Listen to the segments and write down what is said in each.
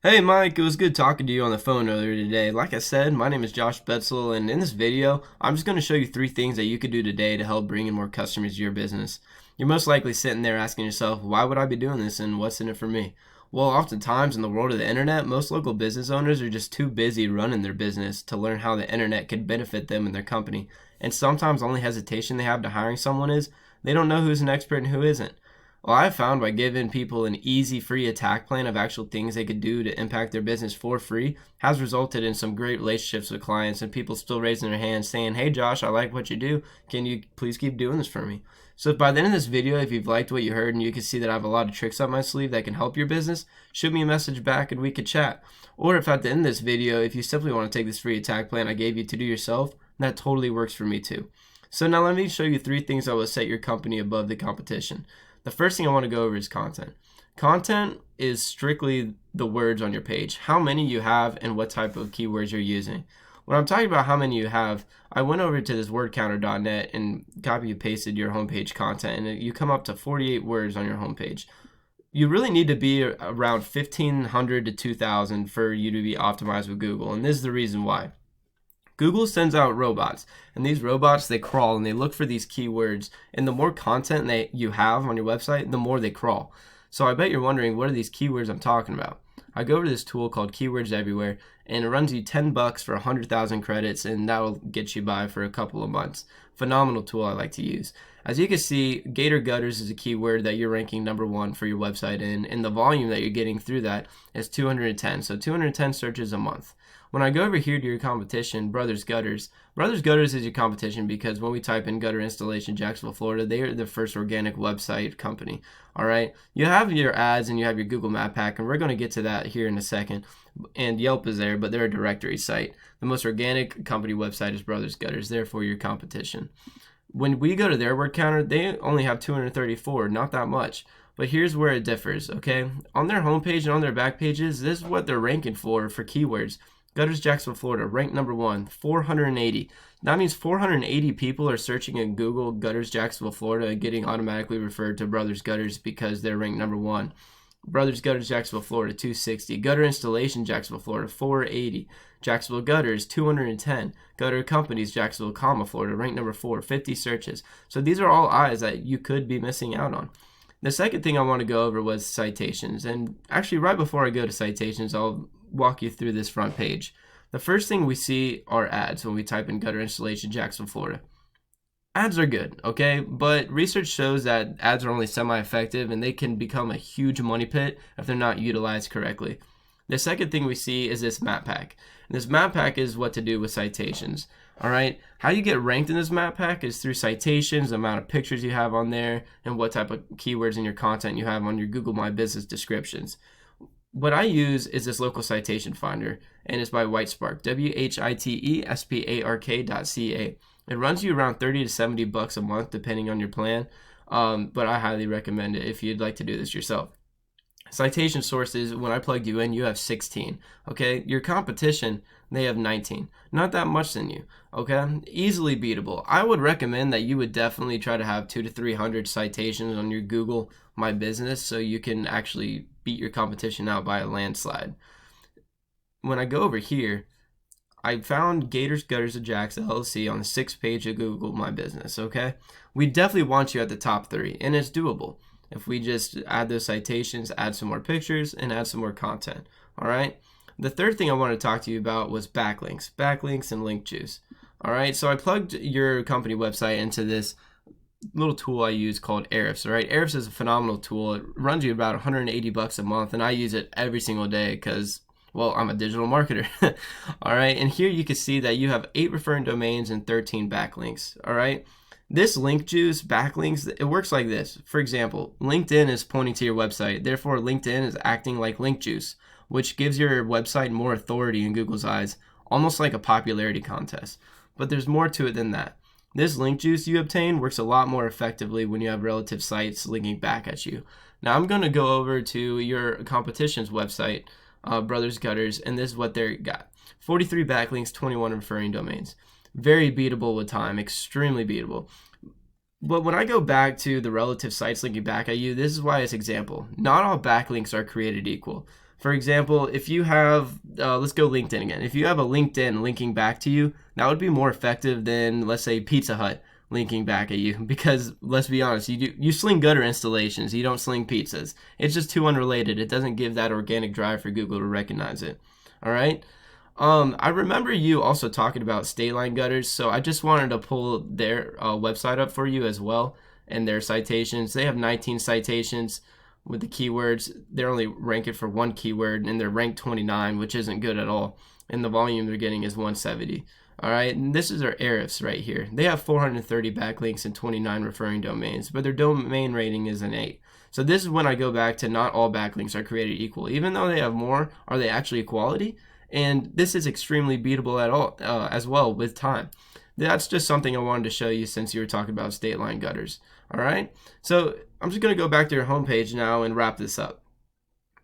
Hey Mike, it was good talking to you on the phone earlier today. Like I said, my name is Josh Betzel, and in this video, I'm just going to show you 3 things that you could do today to help bring in more customers to your business. You're most likely sitting there asking yourself, why would I be doing this and what's in it for me? Well, oftentimes in the world of the internet, most local business owners are just too busy running their business to learn how the internet could benefit them and their company. And sometimes the only hesitation they have to hiring someone is they don't know who's an expert and who isn't. Well, I've found by giving people an easy, free attack plan of actual things they could do to impact their business for free has resulted in some great relationships with clients and people still raising their hands saying, hey Josh, I like what you do. Can you please keep doing this for me? So if by the end of this video, if you've liked what you heard and you can see that I have a lot of tricks up my sleeve that can help your business, shoot me a message back and we could chat. Or if at the end of this video, if you simply want to take this free attack plan I gave you to do yourself, that totally works for me too. So now let me show you 3 things that will set your company above the competition. The first thing I want to go over is content. Content is strictly the words on your page, how many you have and what type of keywords you're using. When I'm talking about how many you have, I went over to this wordcounter.net and copy and pasted your homepage content, and you come up to 48 words on your homepage. You really need to be around 1,500 to 2,000 for you to be optimized with Google, and this is the reason why. Google sends out robots, and these robots, they crawl and they look for these keywords, and the more content you have on your website, the more they crawl. So I bet you're wondering, what are these keywords I'm talking about? I go over to this tool called Keywords Everywhere, and it runs you $10 for 100,000 credits, and that will get you by for a couple of months. Phenomenal tool I like to use. As you can see, Gators is a keyword that you're ranking #1 for your website in, and the volume that you're getting through that is 210. So 210 searches a month. When I go over here to your competition, Brothers Gutters is your competition because when we type in gutter installation Jacksonville, Florida, they are the first organic website company. All right, you have your ads and you have your Google Map Pack, and we're going to get to that here in a second. And Yelp is there, but they're a directory site. The most organic company website is Brothers Gutters, therefore your competition. When we go to their word counter, they only have 234, not that much. But here's where it differs, okay? On their homepage and on their back pages, this is what they're ranking for keywords. Gutters, Jacksonville, Florida, ranked #1, 480. That means 480 people are searching in Google Gutters, Jacksonville, Florida, and getting automatically referred to Brothers Gutters because they're ranked #1. Brothers Gutters, Jacksonville, Florida, 260. Gutter Installation, Jacksonville, Florida, 480. Jacksonville Gutters, 210. Gutter Companies, Jacksonville, Florida, ranked #4, 50 searches. So these are all eyes that you could be missing out on. The second thing I want to go over was citations. And actually, right before I go to citations, I'll walk you through this front page. The first thing we see are ads when we type in gutter installation Jacksonville, Florida. Ads are good, okay? But research shows that ads are only semi-effective and they can become a huge money pit if they're not utilized correctly. The second thing we see is this map pack. And this map pack is what to do with citations. All right, how you get ranked in this map pack is through citations, the amount of pictures you have on there, and what type of keywords in your content you have on your Google My Business descriptions. What I use is this local citation finder, and it's by Whitespark, WHITESPARK.ca. It runs you around 30 to 70 bucks a month, depending on your plan, but I highly recommend it if you'd like to do this yourself. Citation Sources, when I plugged you in, you have 16, okay? Your competition, they have 19. Not that much than you, okay? Easily beatable. I would recommend that you would definitely try to have 200 to 300 citations on your Google My Business so you can actually beat your competition out by a landslide. When I go over here, I found Gators, Gutters, and Jacks LLC on the 6th page of Google My Business, okay? We definitely want you at the top 3, and it's doable. If we just add those citations, add some more pictures, and add some more content, all right? The third thing I want to talk to you about was backlinks and link juice, all right? So I plugged your company website into this little tool I use called Ahrefs, all right? Ahrefs is a phenomenal tool. It runs you about 180 bucks a month, and I use it every single day because, well, I'm a digital marketer, all right? And here you can see that you have 8 referring domains and 13 backlinks, all right? This link juice, backlinks, it works like this. For example, LinkedIn is pointing to your website. Therefore, LinkedIn is acting like link juice, which gives your website more authority in Google's eyes, almost like a popularity contest. But there's more to it than that. This link juice you obtain works a lot more effectively when you have relative sites linking back at you. Now, I'm going to go over to your competition's website, Brothers Gutters, and this is what they got. 43 backlinks, 21 referring domains. Very beatable with time, extremely beatable. But when I go back to the relative sites linking back at you, this is why it's example. Not all backlinks are created equal. For example, if you have, let's go LinkedIn again. If you have a LinkedIn linking back to you, that would be more effective than, let's say, Pizza Hut linking back at you, because let's be honest, you sling gutter installations, you don't sling pizzas. It's just too unrelated. It doesn't give that organic drive for Google to recognize it. All right. I remember you also talking about state line gutters, so I just wanted to pull their website up for you as well, and their citations. They have 19 citations with the keywords. They're only ranking for one keyword, and they're ranked 29, which isn't good at all. And the volume they're getting is 170. All right, and this is their Ahrefs right here. They have 430 backlinks and 29 referring domains, but their domain rating is an 8. So this is when I go back to not all backlinks are created equal. Even though they have more, are they actually equality? And this is extremely beatable at all as well with time. That's just something I wanted to show you since you were talking about state line gutters. All right, so I'm just going to go back to your homepage now and wrap this up.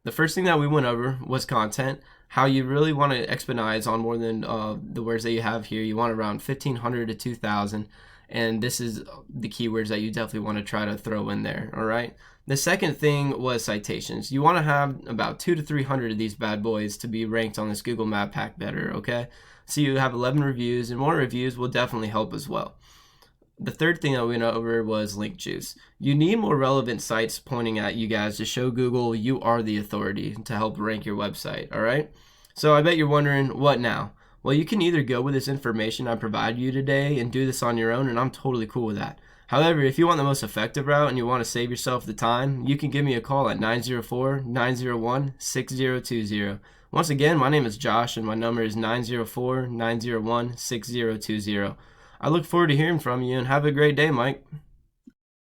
The first thing that we went over was content, how you really want to expedite on more than the words that you have here. You want around 1,500 to 2,000, and this is the keywords that you definitely want to try to throw in there. All right. The second thing was citations. You want to have about 200 to 300 of these bad boys to be ranked on this Google Map Pack better. Okay. So you have 11 reviews, and more reviews will definitely help as well. The third thing that we went over was link juice. You need more relevant sites pointing at you guys to show Google you are the authority to help rank your website, all right? So I bet you're wondering, what now? Well, you can either go with this information I provided you today and do this on your own, and I'm totally cool with that. However, if you want the most effective route and you want to save yourself the time, you can give me a call at 904-901-6020. Once again, my name is Josh, and my number is 904-901-6020. I look forward to hearing from you, and have a great day, Mike.